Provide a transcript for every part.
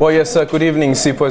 Well, yes, good evening, Sipho.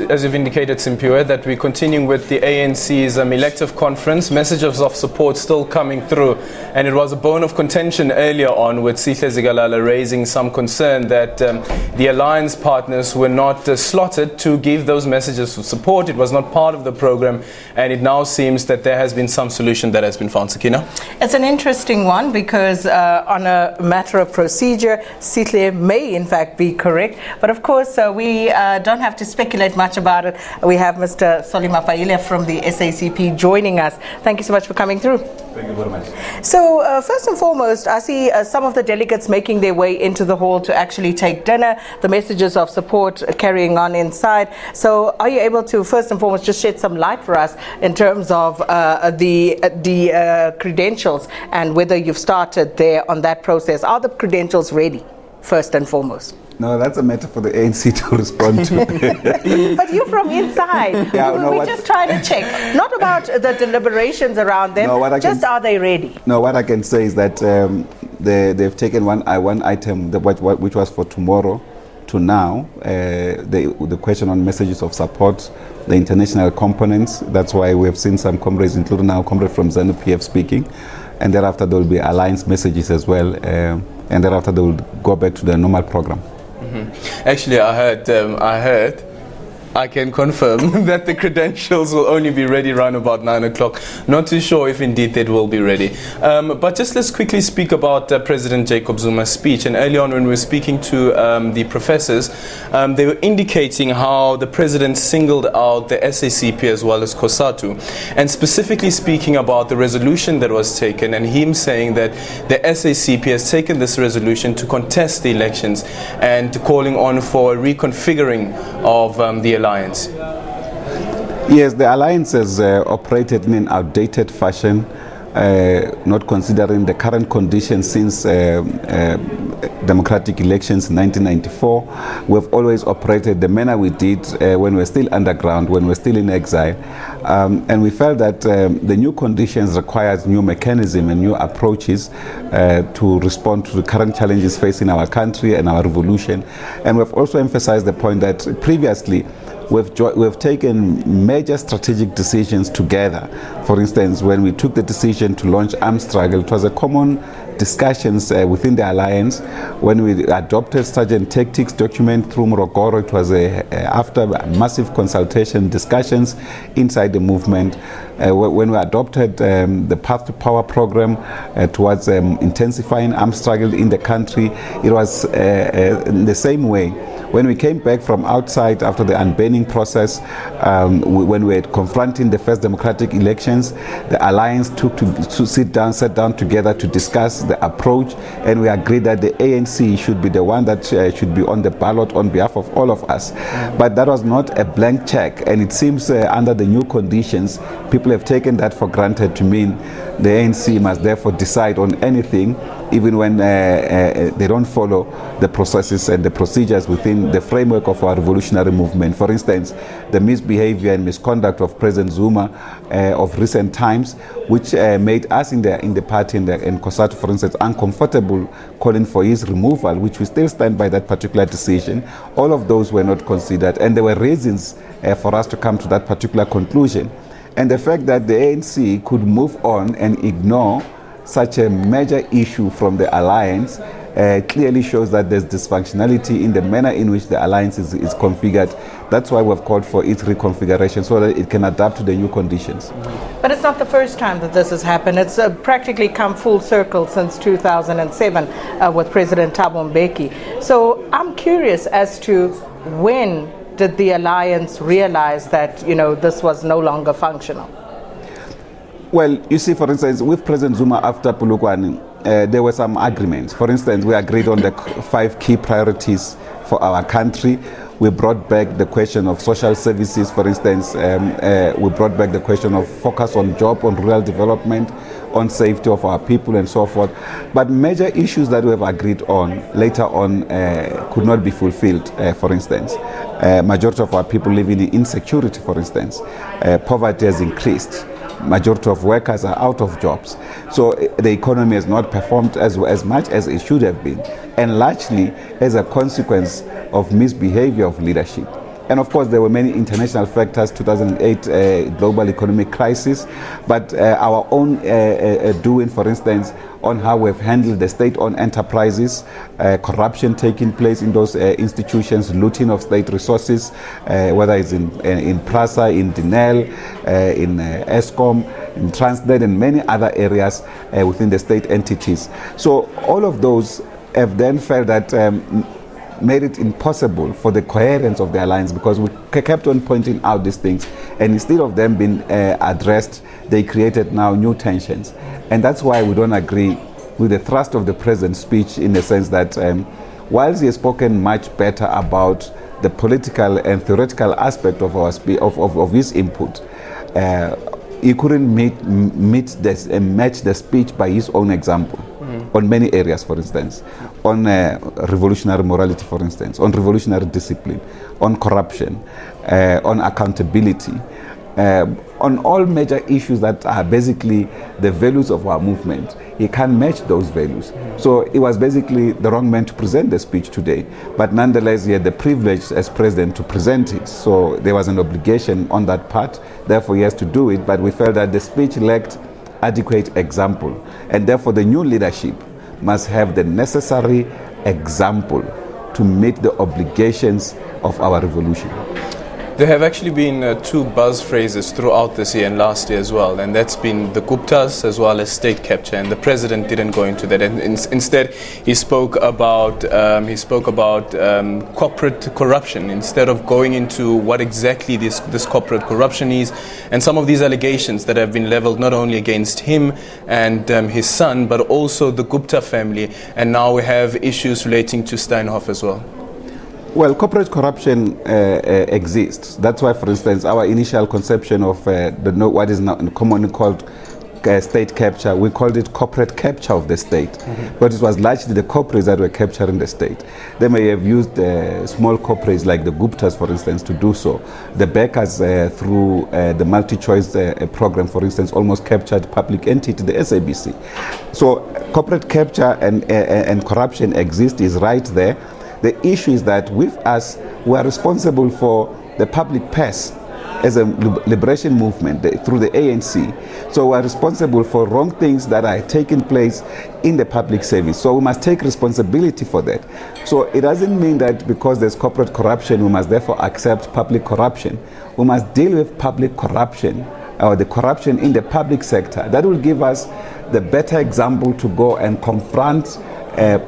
As you've indicated, Simpiwe, that we're continuing with the ANC's elective conference. Messages of support still coming through. And it was a bone of contention earlier on with Sihle Zikalala raising some concern that the alliance partners were not slotted to give those messages of support. It was not part of the program. And it now seems that there has been some solution that has been found. Sakina? It's an interesting one because on a matter of procedure, Sihle may in fact be correct. But of course, we don't have to speculate much about it. We have Mr. Mapaila from the SACP joining us. Thank you so much for coming through. Thank you very much. So first and foremost, I see some of the delegates making their way into the hall to actually take dinner, the messages of support carrying on inside. So are you able to first and foremost just shed some light for us in terms of the credentials and whether you've started there on that process? Are the credentials ready, first and foremost? No, that's a matter for the ANC to respond to. But you're from inside. Yeah, we're just trying to check. Not about the deliberations around them, are they ready? No, what I can say is that they've taken one item, which was for tomorrow, to now, the question on messages of support, the international components. That's why we have seen some comrades, including our comrade from ZANU-PF speaking. And thereafter there will be alliance messages as well. And thereafter they will go back to the normal program. Actually, I can confirm that the credentials will only be ready around about 9 o'clock. Not too sure if indeed they will be ready. But just let's quickly speak about President Jacob Zuma's speech. And early on when we were speaking to the professors, they were indicating how the president singled out the SACP as well as COSATU. And specifically speaking about the resolution that was taken and him saying that the SACP has taken this resolution to contest the elections and calling on for a reconfiguring of the alliance. Yes, the alliance has operated in an outdated fashion, not considering the current conditions since democratic elections in 1994. We've always operated the manner we did when we were still underground, when we were still in exile. And we felt that the new conditions required new mechanism and new approaches to respond to the current challenges facing our country and our revolution. And we've also emphasized the point that previously we've taken major strategic decisions together. For instance, when we took the decision to launch armed struggle, it was a common discussions within the alliance. When we adopted Sergeant Tactics document through Morogoro, it was after massive consultation discussions inside the movement. When we adopted the Path to Power program towards intensifying armed struggle in the country, it was in the same way. When we came back from outside after the unbanning process, when we were confronting the first democratic elections, the alliance sat down together to discuss the approach, and we agreed that the ANC should be the one that should be on the ballot on behalf of all of us. But that was not a blank check, and it seems under the new conditions, people have taken that for granted to mean the ANC must therefore decide on anything, even when they don't follow the processes and the procedures within the framework of our revolutionary movement. For instance, the misbehavior and misconduct of President Zuma of recent times, which made us in the party in COSATU, for instance, uncomfortable calling for his removal, which we still stand by that particular decision. All of those were not considered, and there were reasons for us to come to that particular conclusion. And the fact that the ANC could move on and ignore such a major issue from the alliance clearly shows that there's dysfunctionality in the manner in which the alliance is configured. That's why we've called for its reconfiguration, so that it can adapt to the new conditions. But it's not the first time that this has happened. It's practically come full circle since 2007 with President Thabo Mbeki. So I'm curious as to when did the alliance realize that, this was no longer functional? Well, you see, for instance, with President Zuma after Polokwane, there were some agreements. For instance, we agreed on the 5 key priorities for our country. We brought back the question of social services, for instance. We brought back the question of focus on job, on rural development, on safety of our people and so forth. But major issues that we have agreed on later on could not be fulfilled, for instance. Majority of our people living in insecurity, for instance. Poverty has increased. majority of workers are out of jobs. So the economy has not performed as much as it should have been, and largely as a consequence of misbehavior of leadership. And of course, there were many international factors, 2008 global economic crisis, but our own doing, for instance, on how we've handled the state-owned enterprises, corruption taking place in those institutions, looting of state resources, whether it's in PRASA, in Dinel, in ESCOM, in Transnet, and many other areas within the state entities. So all of those have then felt that made it impossible for the coherence of the alliance, because we kept on pointing out these things, and instead of them being addressed, they created now new tensions. And that's why we don't agree with the thrust of the president's speech, in the sense that whilst he has spoken much better about the political and theoretical aspect of our of his input, he couldn't match the speech by his own example. On many areas, for instance, on revolutionary morality, for instance, on revolutionary discipline, on corruption, on accountability, on all major issues that are basically the values of our movement. He can't match those values. So it was basically the wrong man to present the speech today. But nonetheless, he had the privilege as president to present it. So there was an obligation on that part. Therefore, he has to do it. But we felt that the speech lacked adequate example, and therefore the new leadership must have the necessary example to meet the obligations of our revolution. There have actually been two buzz phrases throughout this year and last year as well, and that's been the Guptas as well as state capture, and the president didn't go into that, and instead he spoke about corporate corruption, instead of going into what exactly this corporate corruption is, and some of these allegations that have been leveled not only against him and his son, but also the Gupta family, and now we have issues relating to Steinhoff as well. Well, corporate corruption exists. That's why, for instance, our initial conception of what is now commonly called state capture, we called it corporate capture of the state. But it was largely the corporates that were capturing the state. They may have used small corporates like the Guptas, for instance, to do so. The Bakers, through the multi-choice program, for instance, almost captured public entity, the SABC. So corporate capture and corruption exist, is right there. The issue is that with us, we are responsible for the public purse as a liberation movement through the ANC. So we are responsible for wrong things that are taking place in the public service. So we must take responsibility for that. So it doesn't mean that because there's corporate corruption, we must therefore accept public corruption. We must deal with public corruption, or the corruption in the public sector. That will give us the better example to go and confront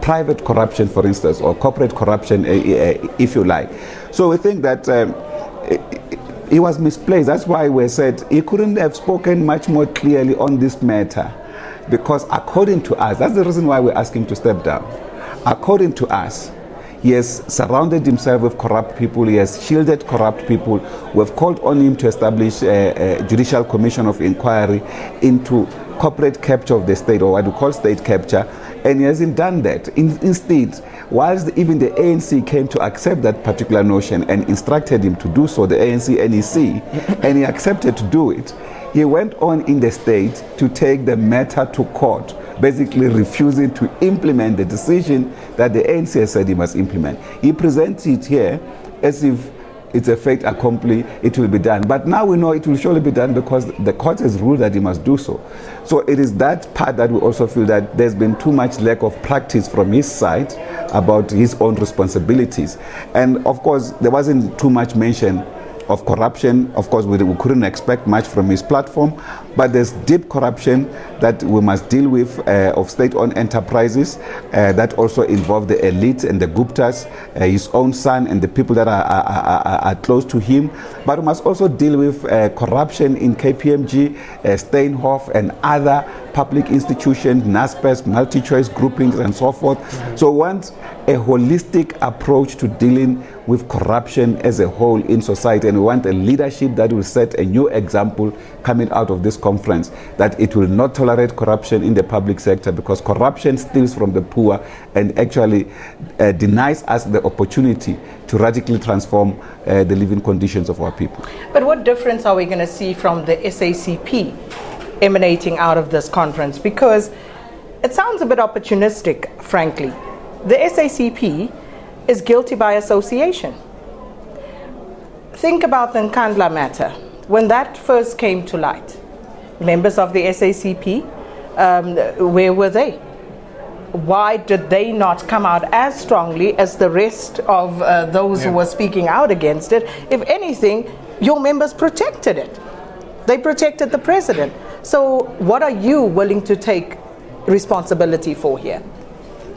private corruption, for instance, or corporate corruption, if you like. So we think that he was misplaced. That's why we said he couldn't have spoken much more clearly on this matter, because according to us, that's the reason why we asked him to step down. According to us, he has surrounded himself with corrupt people. He has shielded corrupt people. We've called on him to establish a judicial commission of inquiry into corporate capture of the state, or what we call state capture, and he hasn't done that. Instead, whilst even the ANC came to accept that particular notion and instructed him to do so, the ANC NEC, and he accepted to do it, he went on in the state to take the matter to court, basically refusing to implement the decision that the ANC said he must implement. He presents it here as if it's a fait accompli, it will be done. But now we know it will surely be done because the court has ruled that he must do so. So it is that part that we also feel that there's been too much lack of practice from his side about his own responsibilities. And of course, there wasn't too much mention of corruption. Of course, we couldn't expect much from his platform, but there's deep corruption that we must deal with of state-owned enterprises that also involve the elite and the Guptas, his own son and the people that are close to him. But we must also deal with corruption in KPMG, Steinhoff and other public institutions, NASPERS, multi-choice groupings, and so forth. So we want a holistic approach to dealing with corruption as a whole in society, and we want a leadership that will set a new example coming out of this conference, that it will not tolerate corruption in the public sector, because corruption steals from the poor and actually denies us the opportunity to radically transform the living conditions of our people. But what difference are we going to see from the SACP emanating out of this conference? Because it sounds a bit opportunistic, frankly. The SACP is guilty by association. Think about the Nkandla matter. When that first came to light, members of the SACP, where were they? Why did they not come out as strongly as the rest of those who were speaking out against it? If anything, your members protected it. They protected the president. So what are you willing to take responsibility for here?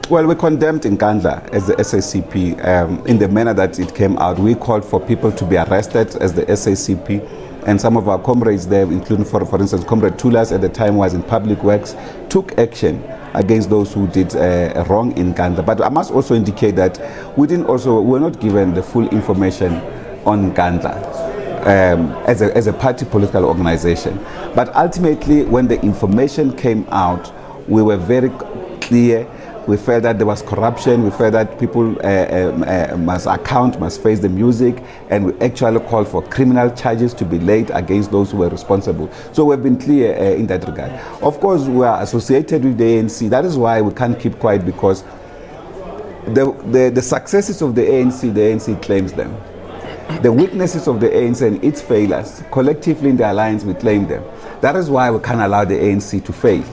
Well, we condemned Nkandla as the SACP in the manner that it came out. We called for people to be arrested as the SACP, and some of our comrades there, including, for instance, Comrade Tulas at the time was in Public Works, took action against those who did wrong in Nkandla. But I must also indicate that we were not given the full information on Nkandla as a party political organization. But ultimately, when the information came out, we were very clear. We felt that there was corruption. We felt that people must face the music, and we actually called for criminal charges to be laid against those who were responsible. So we've been clear in that regard. Of course, we are associated with the ANC. That is why we can't keep quiet, because the successes of the ANC claims them. The weaknesses of the ANC and its failures, collectively in the alliance, we claim them. That is why we can't allow the ANC to fail.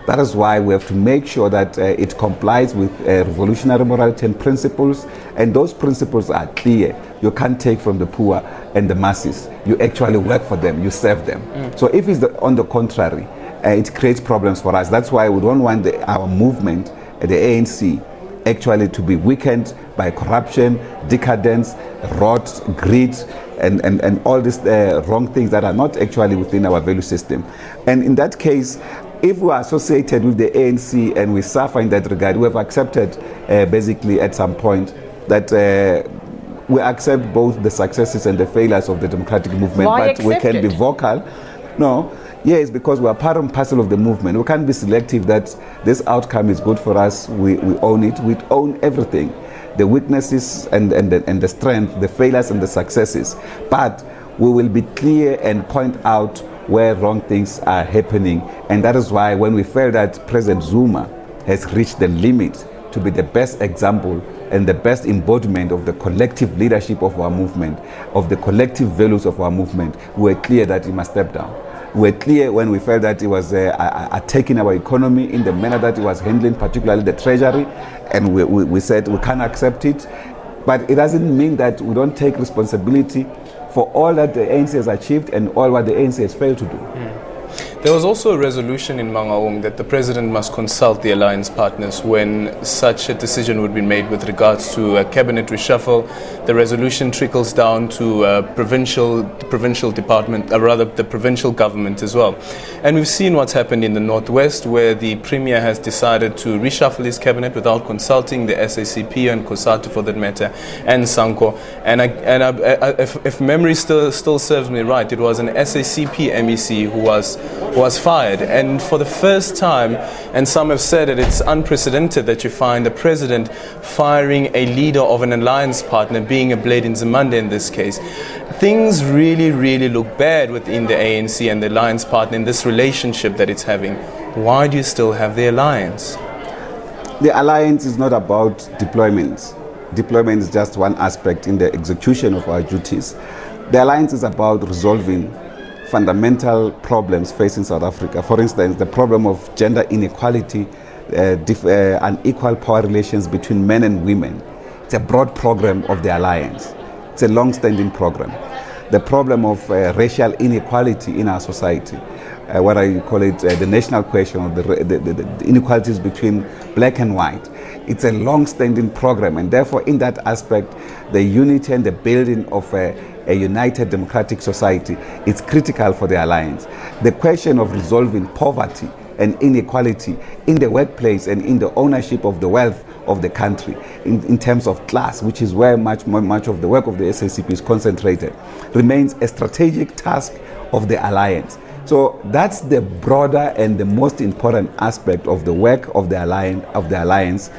That is why we have to make sure that it complies with revolutionary morality and principles, and those principles are clear. You can't take from the poor and the masses. You actually work for them, you serve them. So if it's on the contrary, it creates problems for us. That's why we don't want our movement, the ANC, actually to be weakened by corruption, decadence, rot, greed, and all these wrong things that are not actually within our value system. And in that case, if we are associated with the ANC and we suffer in that regard, we have accepted basically at some point that we accept both the successes and the failures of the democratic movement. Why but we can be vocal. No, yes, because we are part and parcel of the movement. We can't be selective that this outcome is good for us. We own it. We own everything, the weaknesses and the strength, the failures and the successes. But we will be clear and point out where wrong things are happening. And that is why when we felt that President Zuma has reached the limit to be the best example and the best embodiment of the collective leadership of our movement, of the collective values of our movement, we were clear that he must step down. We were clear when we felt that he was attacking our economy in the manner that he was handling, particularly the treasury, and we said we can't accept it. But it doesn't mean that we don't take responsibility for all that the ANC has achieved and all what the ANC has failed to do. There was also a resolution in Mangaung that the president must consult the alliance partners when such a decision would be made with regards to a cabinet reshuffle. The resolution trickles down to provincial department, rather the provincial government as well. And we've seen what's happened in the Northwest, where the Premier has decided to reshuffle his cabinet without consulting the SACP and COSATU for that matter, and SANCO. And if memory still serves me right, it was an SACP MEC who was fired. And for the first time, and some have said that it's unprecedented that you find the president firing a leader of an alliance partner, being a Blade in Zamanda in this case. Things really, really look bad within the ANC and the alliance partner in this relationship that it's having. Why do you still have the alliance? The alliance is not about deployments. Deployment is just one aspect in the execution of our duties. The alliance is about resolving fundamental problems facing South Africa. For instance, the problem of gender inequality, unequal power relations between men and women. It's a broad program of the alliance. It's a long-standing program. The problem of racial inequality in our society, what I call it the national question of the inequalities between black and white. It's a long-standing program, and therefore in that aspect, the unity and the building of a united democratic society is critical for the alliance. The question of resolving poverty and inequality in the workplace and in the ownership of the wealth of the country in terms of class, which is where much of the work of the SACP is concentrated, remains a strategic task of the alliance. So that's the broader and the most important aspect of the work of the alliance,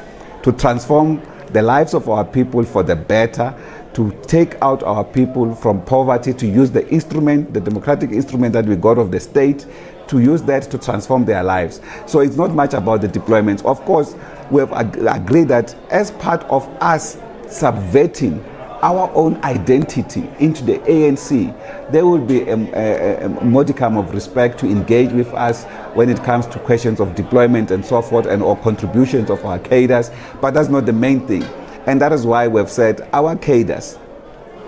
to transform the lives of our people for the better, to take out our people from poverty, to use the instrument, the democratic instrument that we got of the state, to use that to transform their lives. So it's not much about the deployments. Of course, we have agreed that as part of us subverting our own identity into the ANC, there will be a modicum of respect to engage with us when it comes to questions of deployment and so forth, and or contributions of our cadres, but that's not the main thing. And that is why we've said our cadres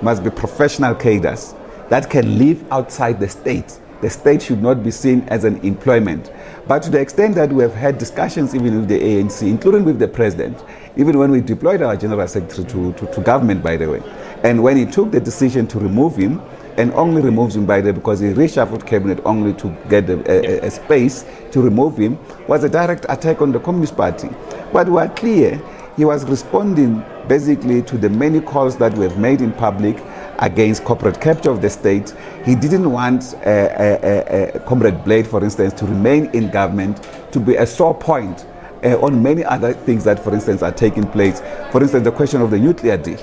must be professional cadres that can live outside the state. The state should not be seen as an employment. But to the extent that we have had discussions even with the ANC, including with the president, even when we deployed our general secretary to government, by the way, and when he took the decision to remove him, and only removes him, by the way, because he reshuffled cabinet only to get a space to remove him, was a direct attack on the Communist Party. But we are clear, he was responding basically to the many calls that we have made in public against corporate capture of the state. He didn't want Comrade Blade, for instance, to remain in government, to be a sore point on many other things that, for instance, are taking place. For instance, the question of the nuclear deal.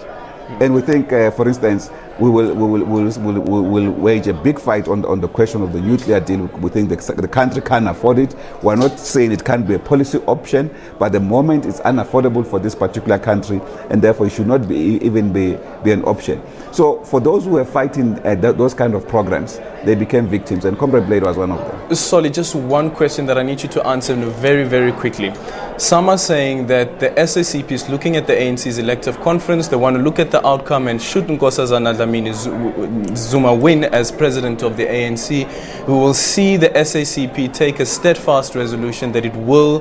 And we think, for instance, we will wage a big fight on the question of the nuclear deal. We think the country can't afford it. We're not saying it can't be a policy option, but the moment it's unaffordable for this particular country, and therefore it should not even be an option. So for those who are fighting those kind of programs, they became victims, and Comrade Blade was one of them. Solly, just one question that I need you to answer very, very quickly. Some are saying that the SACP is looking at the ANC's elective conference. They want to look at the outcome, and should Nkosazana Dlamini Zuma win as president of the ANC, we will see the SACP take a steadfast resolution that it will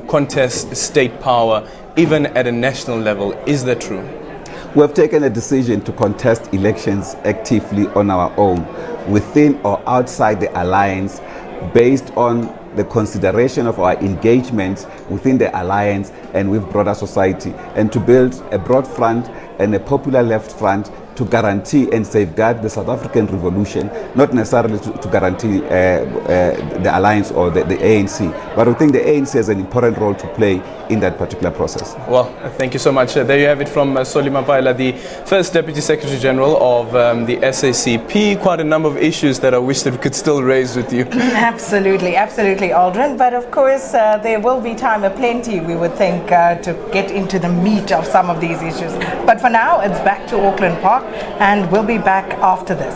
contest state power, even at a national level. Is that true? We have taken a decision to contest elections actively on our own, within or outside the alliance, based on the consideration of our engagements within the alliance and with broader society, and to build a broad front and a popular left front to guarantee and safeguard the South African revolution, not necessarily to guarantee the alliance or the ANC, but we think the ANC has an important role to play in that particular process. Well, thank you so much. There you have it from Solly Mapaila, the first Deputy Secretary General of the SACP. Quite a number of issues that I wish that we could still raise with you. Absolutely, Aldrin. But of course, there will be time aplenty, we would think, to get into the meat of some of these issues. But for now, it's back to Auckland Park, and we'll be back after this.